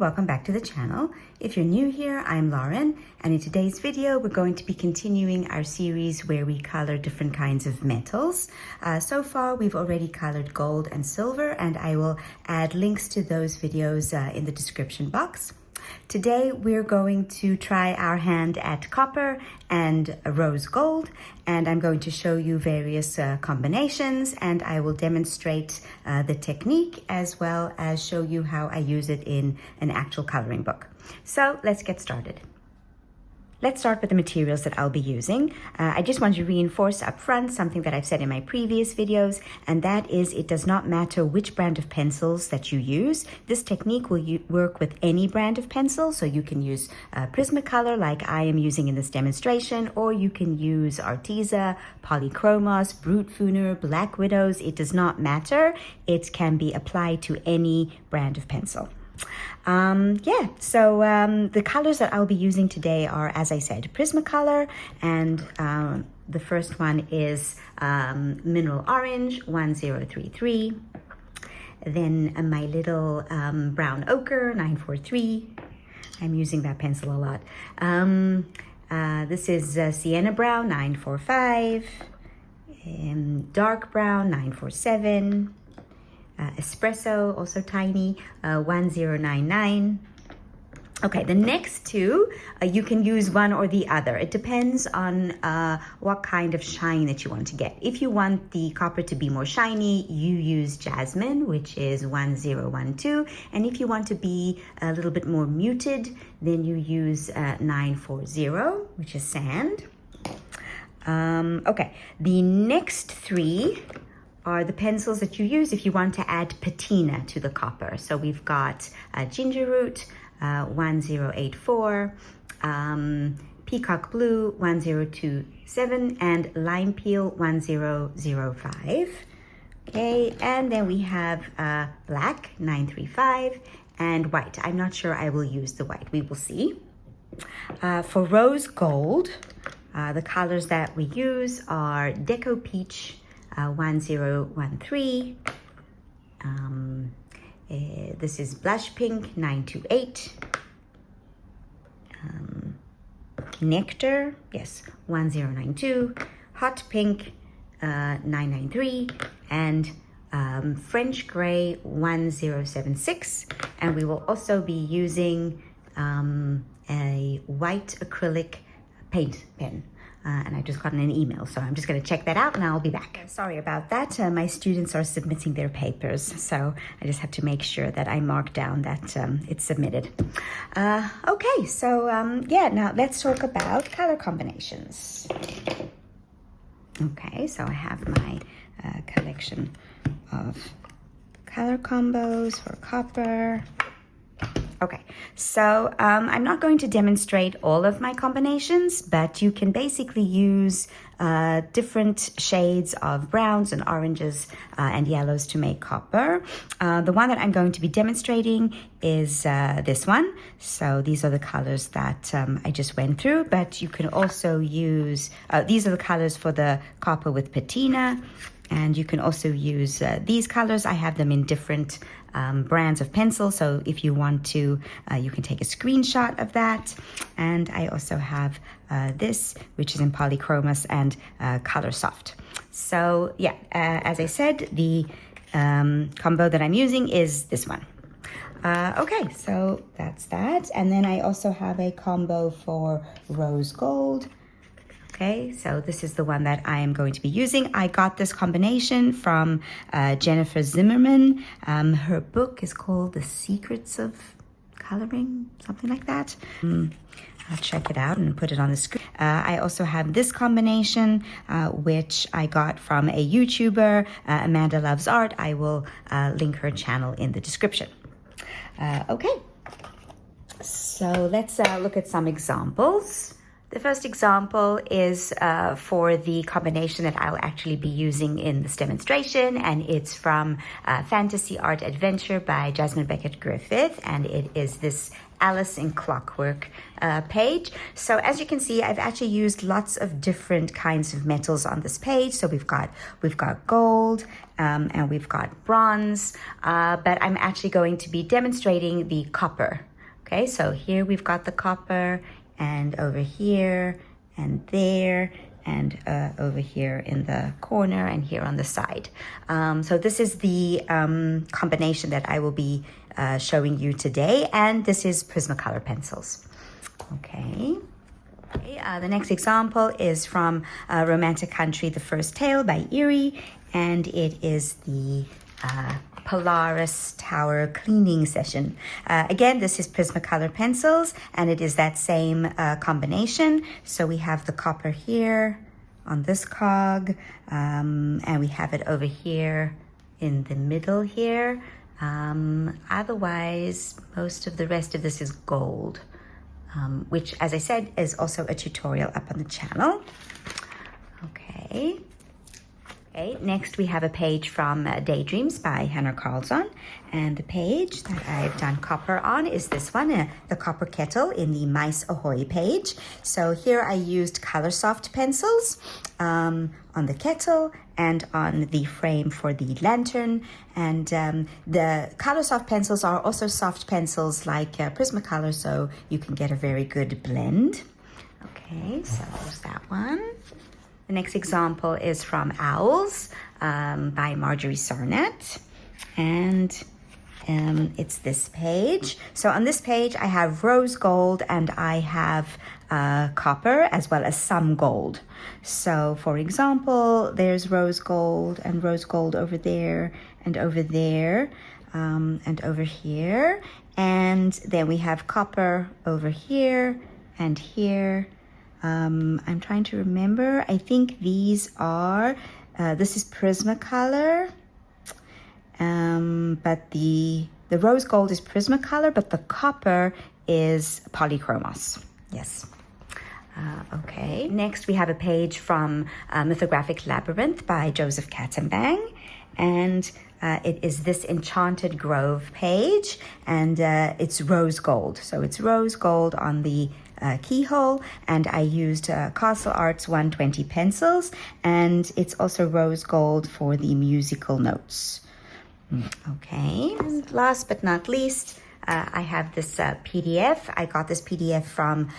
welcome back to the channel. If you're new here, I'm Lauren, and in today's video, we're going to be continuing our series where we color different kinds of metals. So far, we've already colored gold and silver, and I will add links to those videos in the description box. Today, we're going to try our hand at copper and rose gold, and I'm going to show you various combinations, and I will demonstrate the technique as well as show you how I use it in an actual coloring book. So let's get started. Let's start with the materials that I'll be using. I just want to reinforce up front something that I've said in my previous videos, and that is it does not matter which brand of pencils that you use. This technique will work with any brand of pencil, so you can use Prismacolor like I am using in this demonstration, or you can use Arteza, Polychromos, Brute Funer, Black Widows. It does not matter. It can be applied to any brand of pencil. The colors that I'll be using today are, as I said, Prismacolor, and the first one is Mineral Orange 1033, then my little Brown Ochre 943. I'm using that pencil a lot. This is Sienna Brown 945, Dark Brown 947, Espresso, also tiny, 1099. Okay, the next two, you can use one or the other. It depends on what kind of shine that you want to get. If you want the copper to be more shiny, you use Jasmine, which is 1012. And if you want to be a little bit more muted, then you use 940, which is sand. Okay, the next three are the pencils that you use if you want to add patina to the copper. So we've got Ginger Root 1084, Peacock Blue 1027, and Lime Peel 1005. Okay, and then we have Black 935 and White. I'm not sure I will use the white. We will see. For Rose Gold, the colors that we use are Deco Peach 1013. This is Blush Pink 928. Nectar, yes, 1092. Hot Pink 993, and French Gray 1076. And we will also be using a white acrylic paint pen. And I just got an email, so I'm just going to check that out and I'll be back. Sorry about that. My students are submitting their papers, so I just have to make sure that I mark down that it's submitted. Okay, so now let's talk about color combinations. Okay, so I have my collection of color combos for copper. Okay, so I'm not going to demonstrate all of my combinations, but you can basically use different shades of browns and oranges and yellows to make copper. The one that I'm going to be demonstrating is this one. So these are the colors that I just went through, but you can also use, these are the colors for the copper with patina. And you can also use these colors. I have them in different brands of pencil. So if you want to, you can take a screenshot of that. And I also have this, which is in Polychromos and Color Soft. So yeah, as I said, the combo that I'm using is this one. Okay, so that's that. And then I also have a combo for Rose Gold. Okay, so this is the one that I am going to be using. I got this combination from Jennifer Zimmerman. Her book is called The Secrets of Coloring, something like that. I'll check it out and put it on the screen. I also have this combination, which I got from a YouTuber, Amanda Loves Art. I will link her channel in the description. Okay, so let's look at some examples. The first example is for the combination that I'll actually be using in this demonstration, and it's from Fantasy Art Adventure by Jasmine Beckett Griffith, and it is this Alice in Clockwork page. So as you can see, I've actually used lots of different kinds of metals on this page. So we've got gold and we've got bronze, but I'm actually going to be demonstrating the copper Okay, so here we've got the copper, and over here and there, and over here in the corner and here on the side. So this is the combination that I will be showing you today, and this is Prismacolor pencils. Okay. The next example is from Romantic Country, The First Tale by Erie, and it is the Polaris Tower cleaning session. Again, this is Prismacolor pencils, and it is that same combination. So we have the copper here on this cog, and we have it over here in the middle here. Otherwise, most of the rest of this is gold, which, as I said, is also a tutorial up on the channel. Okay. Okay, next we have a page from Daydreams by Hannah Carlson, and the page that I've done copper on is this one, the copper kettle in the Mice Ahoy page. So here I used Colorsoft pencils on the kettle and on the frame for the lantern, and the Colorsoft pencils are also soft pencils like Prismacolor, so you can get a very good blend. Okay, so there's that one. The next example is from Owls by Marjorie Sarnett, and it's this page. So on this page I have rose gold and I have copper as well as some gold. So for example, there's rose gold over there and over there and over here, and then we have copper over here and here. I'm trying to remember. I think these are, this is Prismacolor, but the rose gold is Prismacolor, but the copper is Polychromos. Yes. Okay. Next, we have a page from Mythographic Labyrinth by Joseph Katzenbang, and it is this Enchanted Grove page, and it's rose gold. So it's rose gold on the keyhole, and I used Castle Arts 120 pencils, and it's also rose gold for the musical notes. Okay, and last but not least, I have this PDF. I got this PDF from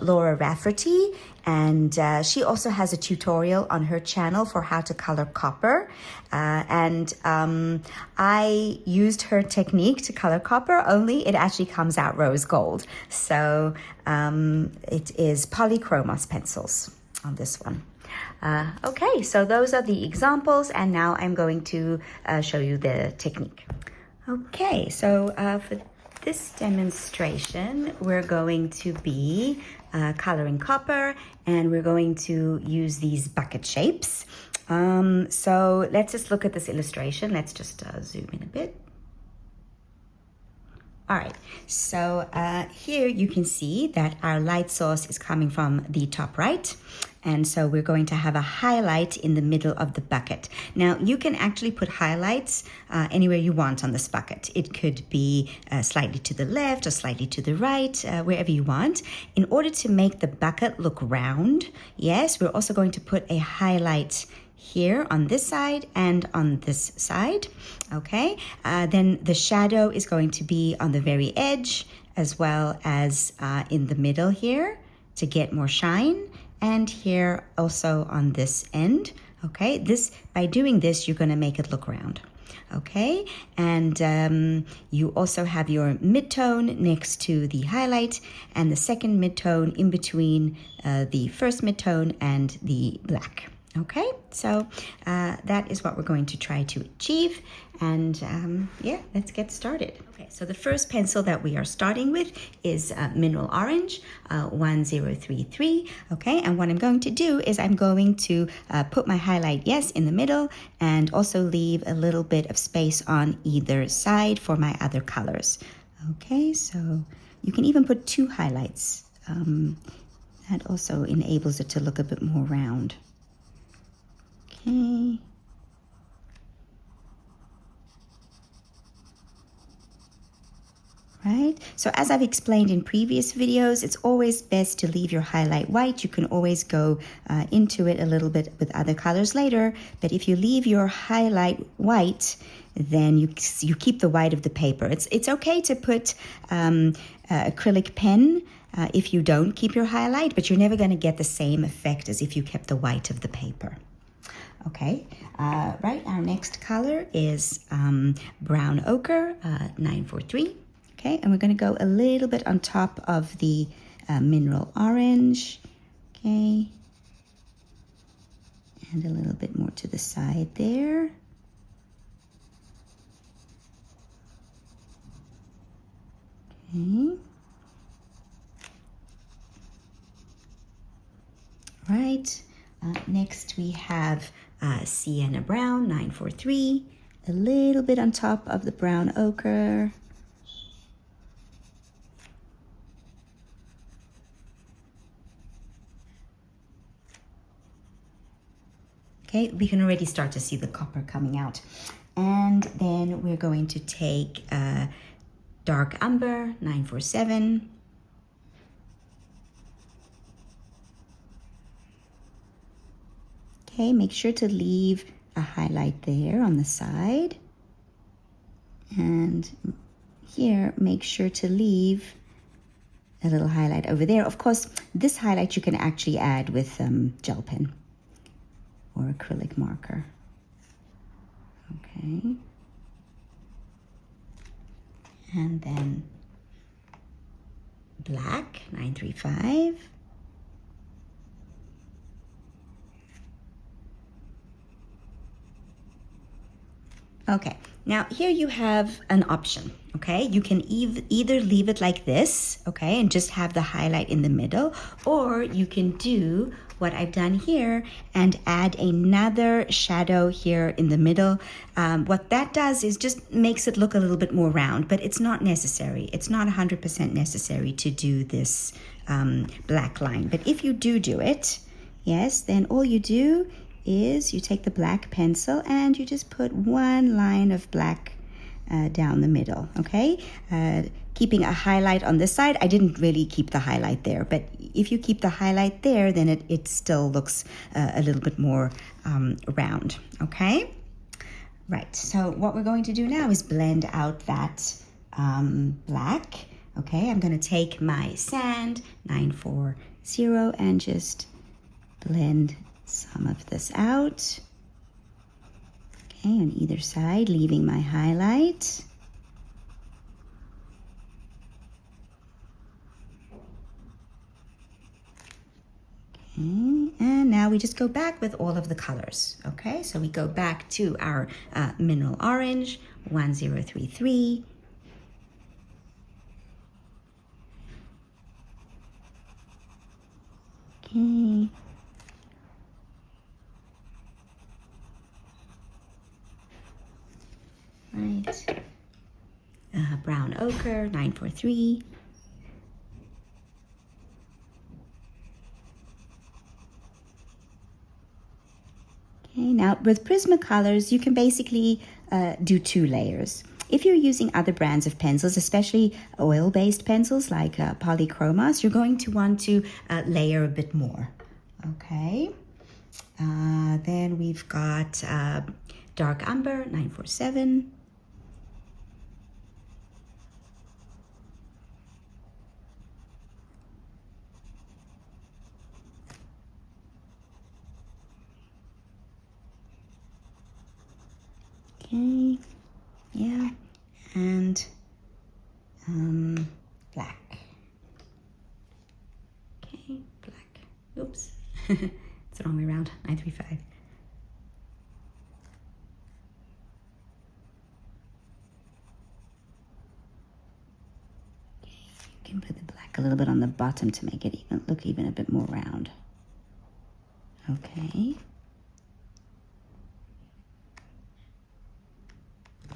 Laura Rafferty, and she also has a tutorial on her channel for how to color copper. And I used her technique to color copper, only it actually comes out rose gold. So it is Polychromos pencils on this one. Okay, so those are the examples, and now I'm going to show you the technique. Okay, so for this demonstration, we're going to be coloring copper, and we're going to use these bucket shapes. So let's just look at this illustration. Let's just zoom in a bit. All right, so here you can see that our light source is coming from the top right. And so we're going to have a highlight in the middle of the bucket. Now, you can actually put highlights anywhere you want on this bucket. It could be slightly to the left or slightly to the right, wherever you want. In order to make the bucket look round, yes, we're also going to put a highlight here on this side and on this side, okay? Then the shadow is going to be on the very edge as well as in the middle here to get more shine, and here also on this end, okay? By doing this, you're gonna make it look round, okay? And you also have your midtone next to the highlight and the second midtone in between the first midtone and the black. Okay, so that is what we're going to try to achieve, and yeah, let's get started. Okay, so the first pencil that we are starting with is Mineral Orange 1033, okay, and what I'm going to do is I'm going to put my highlight, yes, in the middle, and also leave a little bit of space on either side for my other colors. Okay, so you can even put two highlights. That also enables it to look a bit more round. Okay. Right, so as I've explained in previous videos, it's always best to leave your highlight white. You can always go into it a little bit with other colors later, but if you leave your highlight white, then you keep the white of the paper. It's okay to put acrylic pen if you don't keep your highlight, but you're never going to get the same effect as if you kept the white of the paper. Okay, right, our next color is brown ochre, 943. Okay, and we're going to go a little bit on top of the mineral orange. Okay, and a little bit more to the side there. Okay. Right, next we have sienna brown, 943, a little bit on top of the brown ochre. Okay, we can already start to see the copper coming out. And then we're going to take dark umber, 947. Okay, make sure to leave a highlight there on the side. And here, make sure to leave a little highlight over there. Of course, this highlight you can actually add with gel pen or acrylic marker. Okay. And then black, 935. Okay, now here you have an option, okay? You can either leave it like this, okay, and just have the highlight in the middle, or you can do what I've done here and add another shadow here in the middle. What that does is just makes it look a little bit more round, but it's not necessary. It's not 100% necessary to do this black line. But if you do it, yes, then all you do is you take the black pencil and you just put one line of black down the middle, okay? Keeping a highlight on this side. I didn't really keep the highlight there, but if you keep the highlight there, then it still looks a little bit more round, okay? Right, so what we're going to do now is blend out that black, okay? I'm gonna take my sand, 940, and just blend some of this out. Okay, on either side, leaving my highlight. Okay, and now we just go back with all of the colors. Okay, so we go back to our mineral orange, 1033. Okay. Right, brown ochre, 943. Okay, now with Prismacolors, you can basically do 2 layers. If you're using other brands of pencils, especially oil-based pencils like polychromos, you're going to want to layer a bit more. Okay, then we've got dark umber, 947. Okay, yeah, and black. Okay, black. Oops, it's the wrong way around, 935. Okay, you can put the black a little bit on the bottom to make it look even a bit more round. Okay.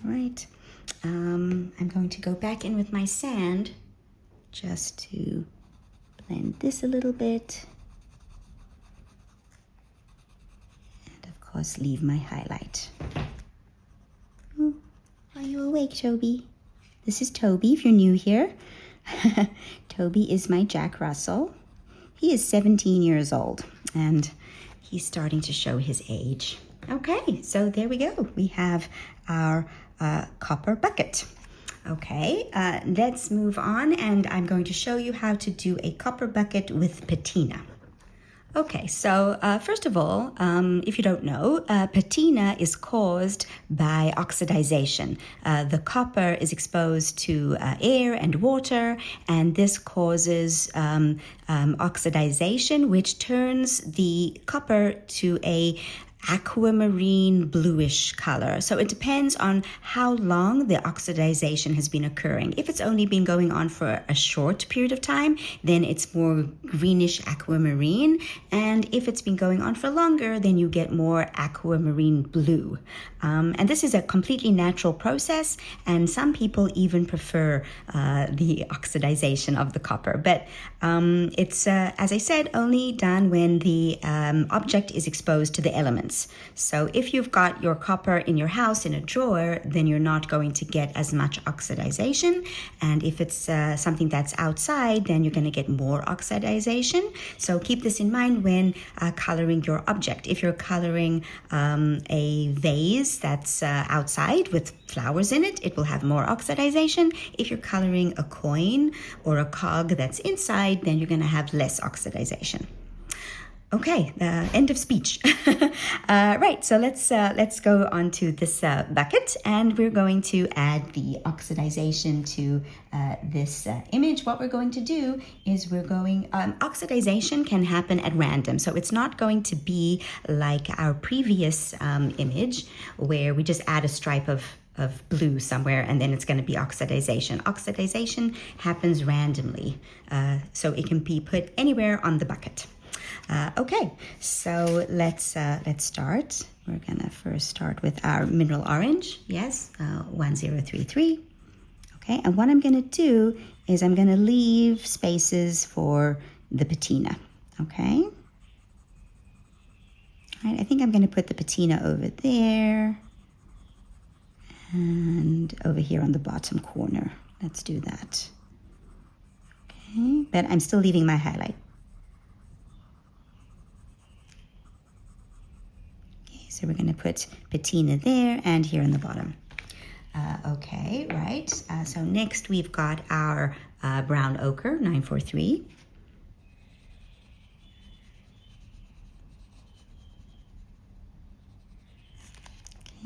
Right, I'm going to go back in with my sand just to blend this a little bit. And of course, leave my highlight. Oh, are you awake, Toby? This is Toby, if you're new here. Toby is my Jack Russell. He is 17 years old, and he's starting to show his age. Okay, so there we go. We have our copper bucket. Okay, let's move on, and I'm going to show you how to do a copper bucket with patina. Okay, so first of all, if you don't know, patina is caused by oxidization. The copper is exposed to air and water, and this causes oxidization, which turns the copper to a aquamarine bluish color. So it depends on how long the oxidization has been occurring. If it's only been going on for a short period of time, then it's more greenish aquamarine. And if it's been going on for longer, then you get more aquamarine blue. And this is a completely natural process, and some people even prefer the oxidization of the copper. But it's, as I said, only done when the object is exposed to the elements. So if you've got your copper in your house in a drawer, then you're not going to get as much oxidization. And if it's something that's outside, then you're going to get more oxidization. So keep this in mind when coloring your object. If you're coloring a vase that's outside with flowers in it, it will have more oxidization. If you're coloring a coin or a cog that's inside, then you're going to have less oxidization. Okay, end of speech. Right, so let's go on to this bucket, and we're going to add the oxidization to this image. What we're going to do is oxidization can happen at random, so it's not going to be like our previous image where we just add a stripe of blue somewhere and then it's going to be oxidization. Oxidization happens randomly, so it can be put anywhere on the bucket. Okay, so let's start. We're gonna first start with our mineral orange. Yes, 1033. Okay, and what I'm gonna do is I'm gonna leave spaces for the patina. Okay. All right, I think I'm gonna put the patina over there and over here on the bottom corner. Let's do that. Okay, but I'm still leaving my highlight. So we're going to put patina there and here in the bottom. Okay, right. So next we've got our brown ochre, 943.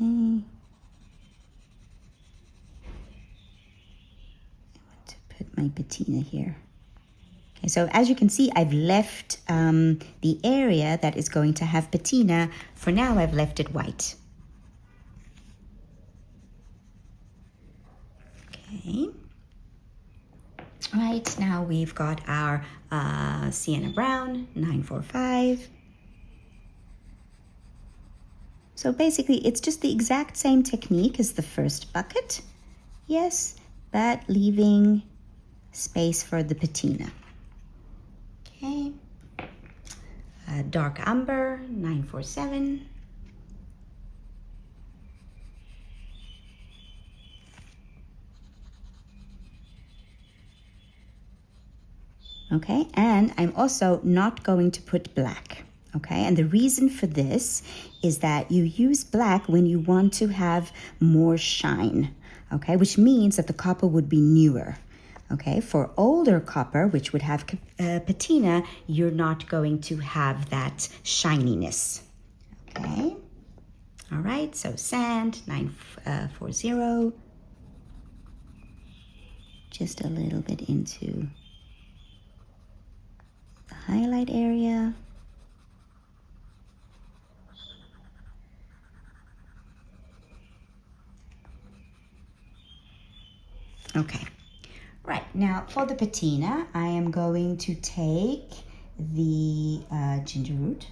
Okay. I want to put my patina here. Okay, so as you can see, I've left the area that is going to have patina. For now, I've left it white. Okay. Right, now we've got our sienna brown, 945. So basically, it's just the exact same technique as the first bucket. Yes, but leaving space for the patina. Okay, dark umber, 947. Okay, and I'm also not going to put black. Okay, and the reason for this is that you use black when you want to have more shine. Okay, which means that the copper would be newer. Okay, for older copper, which would have patina, you're not going to have that shininess. Okay, all right, so sand, 940. Just a little bit into the highlight area. Okay. Right, now for the patina, I am going to take the ginger root.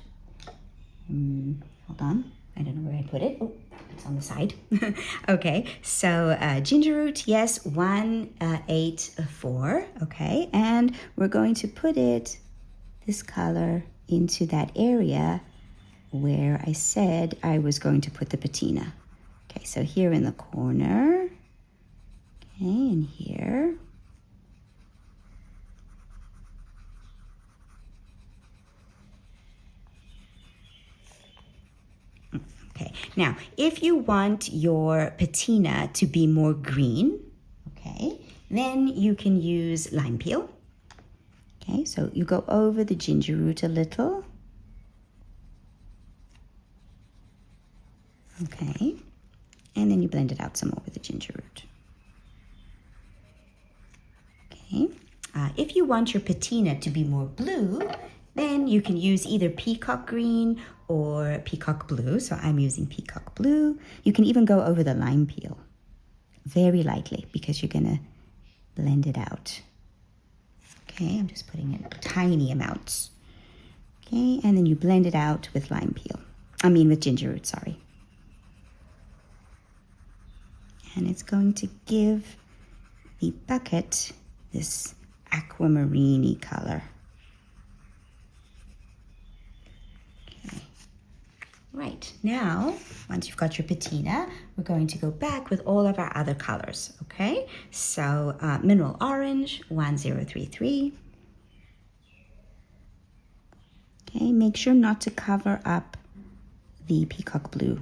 Hold on, I don't know where I put it. Oh, it's on the side. Okay, so ginger root, yes, 184. Okay, and we're going to put this color into that area where I said I was going to put the patina. Okay, so here in the corner. Okay, and here. Okay, now if you want your patina to be more green, okay, Then you can use lime peel. Okay, so you go over the ginger root a little. Okay, and then you blend it out some more with the ginger root. Okay, if you want your patina to be more blue, then you can use either peacock green or peacock blue. So I'm using peacock blue. You can even go over the lime peel very lightly because you're gonna blend it out. Okay, I'm just putting in tiny amounts. Okay, and then you blend it out with lime peel. With ginger root, sorry. And it's going to give the bucket this aquamarine-y color. Okay. Right, now, once you've got your patina, we're going to go back with all of our other colors, okay? So, mineral orange, 1033. Okay, make sure not to cover up the peacock blue.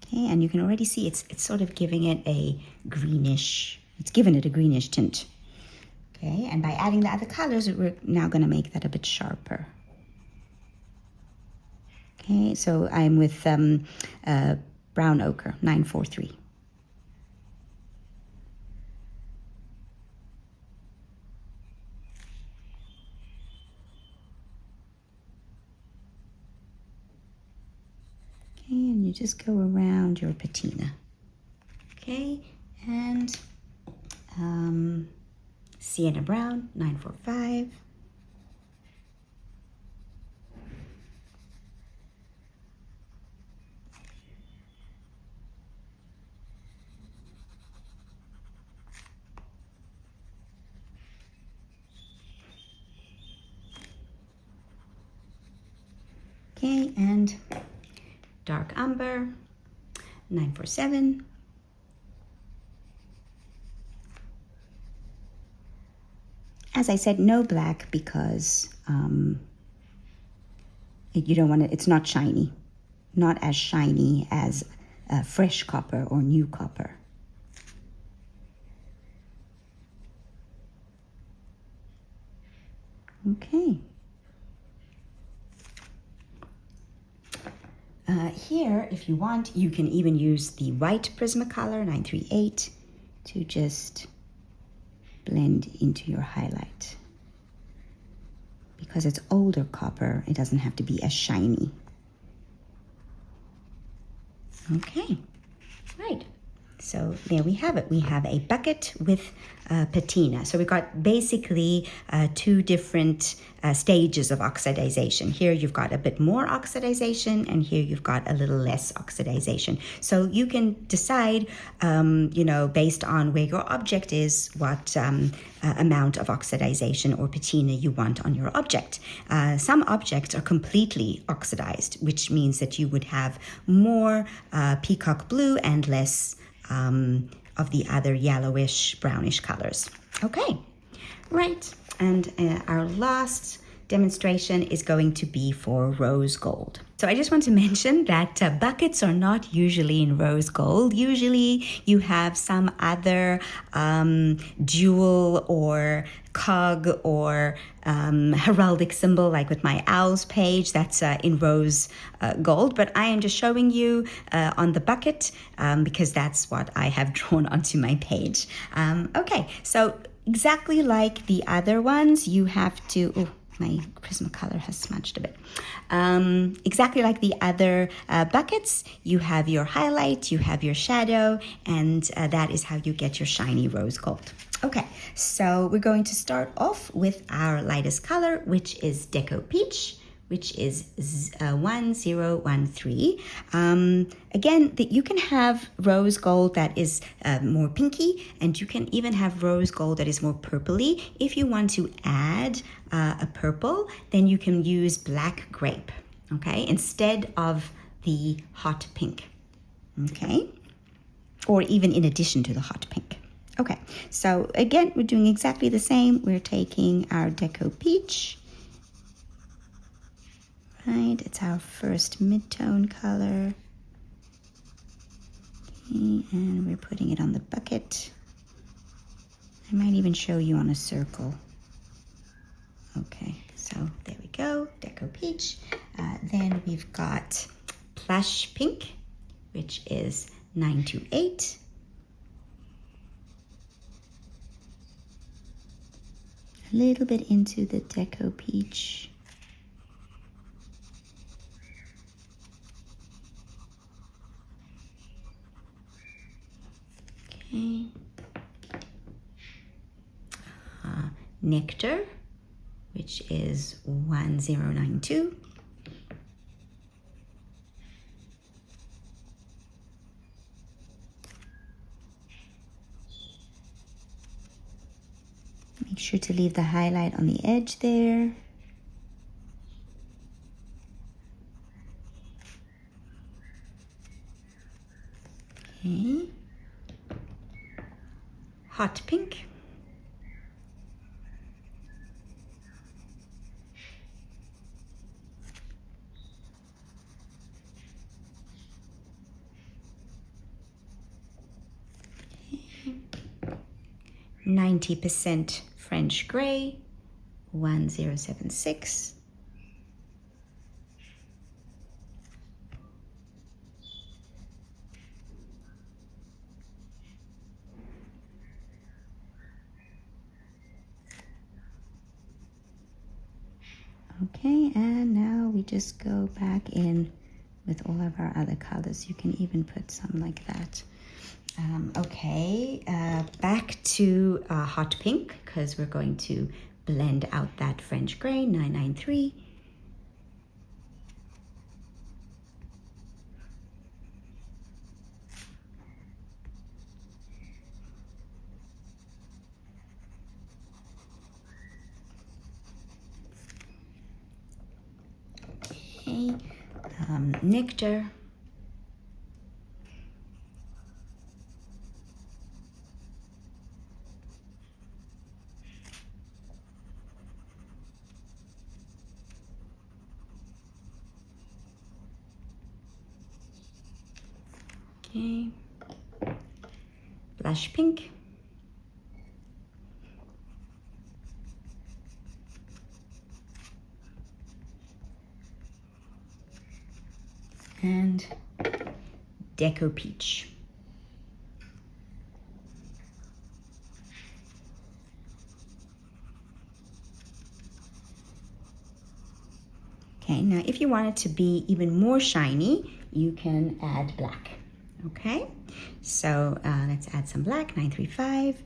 Okay, and you can already see it's sort of giving it a greenish, it's given it a greenish tint. Okay, and by adding the other colors, we're now going to make that a bit sharper. Okay, so I'm with brown ochre, 943. Okay, and you just go around your patina. Okay, and sienna brown, 945. Okay, and dark umber, 947. As I said, no black because you don't want it, it's not shiny. Not as shiny as fresh copper or new copper. Okay. Here, if you want, you can even use the white Prismacolor 938 to just blend into your highlight. Because it's older copper, it doesn't have to be as shiny. Okay, right. So there we have it. We have a bucket with patina. So we've got basically two different stages of oxidization. Here you've got a bit more oxidization, and here you've got a little less oxidization. So you can decide, based on where your object is, what amount of oxidization or patina you want on your object. Some objects are completely oxidized, which means that you would have more peacock blue and less of the other yellowish, brownish colors. Okay, right. And our last demonstration is going to be for rose gold. So I just want to mention that buckets are not usually in rose gold. Usually you have some other jewel or cog or heraldic symbol, like with my owl's page, that's in rose gold. But I am just showing you on the bucket because that's what I have drawn onto my page. Okay, so exactly like the other ones, you have to... Oh, my Prismacolor has smudged a bit. Exactly like the other buckets, you have your highlight, you have your shadow, and that is how you get your shiny rose gold. Okay, so we're going to start off with our lightest color, which is Deco Peach, which is 1013. Again, you can have rose gold that is more pinky, and you can even have rose gold that is more purpley. If you want to add a purple, then you can use black grape, okay, instead of the hot pink, okay, or even in addition to the hot pink. Okay, so again, we're doing exactly the same. We're taking our Deco Peach, right? It's our first mid-tone color. Okay, and we're putting it on the bucket. I might even show you on a circle. Okay, so there we go, Deco Peach. Then we've got Plush Pink, which is 928. A little bit into the Deco Peach. Okay. Nectar, which is 1092. Make sure to leave the highlight on the edge there. Okay. Hot Pink. Okay. 90% French Gray, 1076. Okay, and now we just go back in with all of our other colors. You can even put some like that. Back to Hot Pink, because we're going to blend out that French Gray, 993. Okay, Nectar. Okay, Blush Pink. And Deco Peach. Okay, now if you want it to be even more shiny, you can add black. Okay, so let's add some black, 935.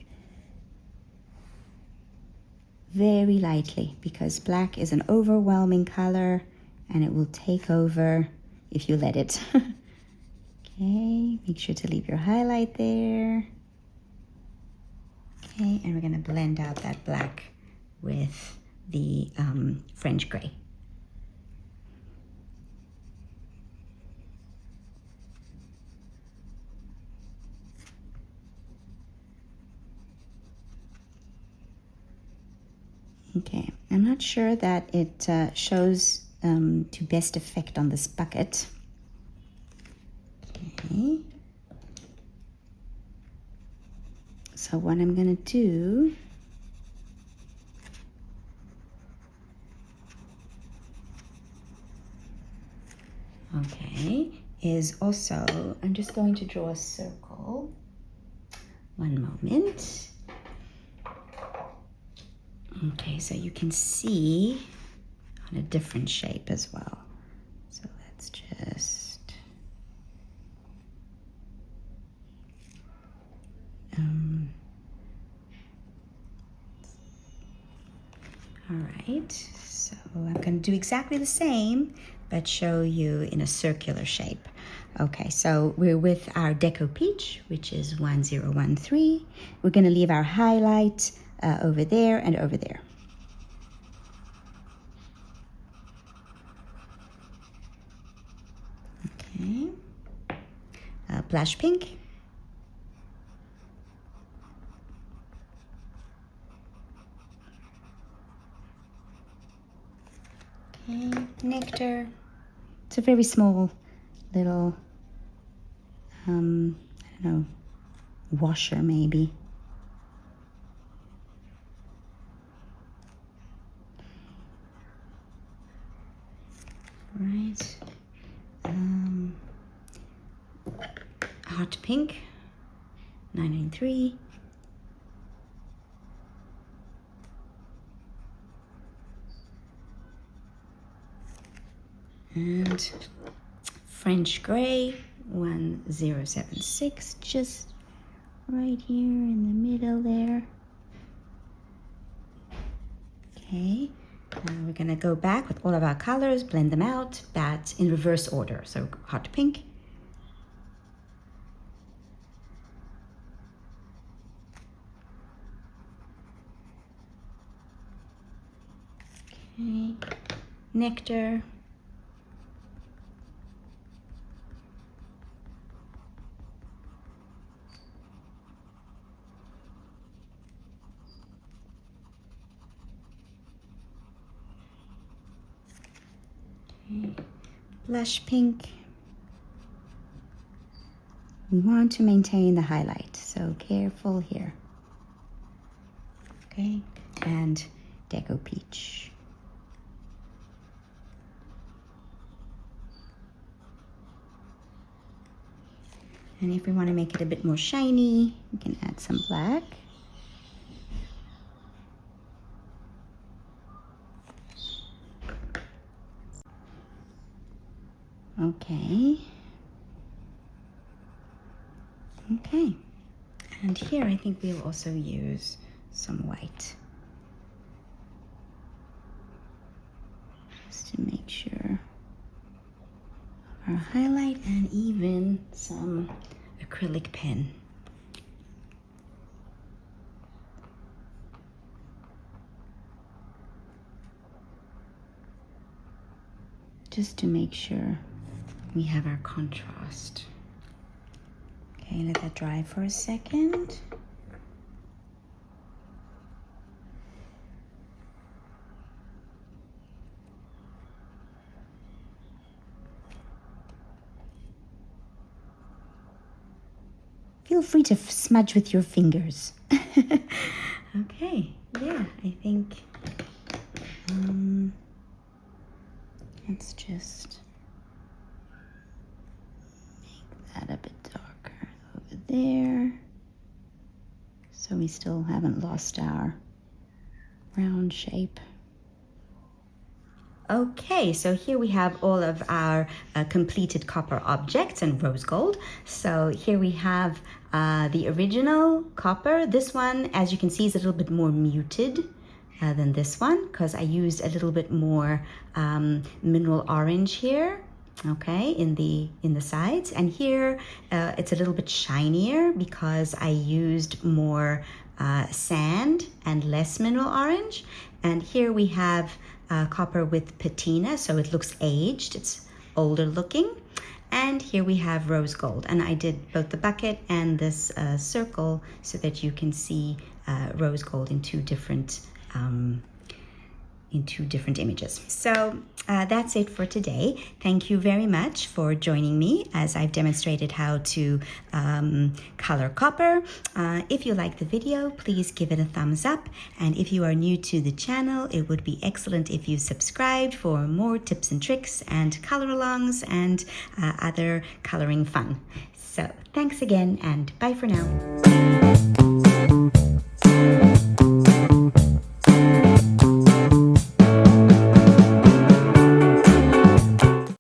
Very lightly, because black is an overwhelming color and it will take over if you let it. Okay, make sure to leave your highlight there. Okay, and we're gonna blend out that black with the French Gray. Okay, I'm not sure that it shows to best effect on this bucket. Okay. So what I'm gonna do is also, I'm just going to draw a circle. One moment. Okay, so you can see on a different shape as well. So let's just all right, so I'm going to do exactly the same, but show you in a circular shape. Okay, so we're with our Deco Peach, which is 1013. We're going to leave our highlight over there and over there. Okay, Blush Pink. Okay, nectar. It's a very small little, I don't know, washer maybe. Right. Hot pink, 993. And French gray, 1076, just right here in the middle there. Okay, we're gonna go back with all of our colors, blend them out, but in reverse order. So hot pink. Okay, nectar. Okay, blush pink. We want to maintain the highlight, so careful here. Okay, and deco peach. And if we want to make it a bit more shiny, we can add some black. Okay. Okay. And here I think we'll also use some white. Just to make sure our highlight, and even some acrylic pen. Just to make sure we have our contrast. Okay, let that dry for a second. Feel free to smudge with your fingers. Okay, yeah, I think let's just make that a bit darker over there, so we still haven't lost our round shape. Okay, so here we have all of our completed copper objects and rose gold. So here we have the original copper. This one, as you can see, is a little bit more muted than this one, because I used a little bit more mineral orange here, okay, in the sides. And here it's a little bit shinier because I used more sand and less mineral orange. And here we have copper with patina, so it looks aged, it's older looking. And here we have rose gold, and I did both the bucket and this circle so that you can see rose gold in two different images. So that's it for today. Thank you very much for joining me as I've demonstrated how to color copper. If you like the video, please give it a thumbs up. And if you are new to the channel, it would be excellent if you subscribed for more tips and tricks and color alongs and other coloring fun. So thanks again, and bye for now.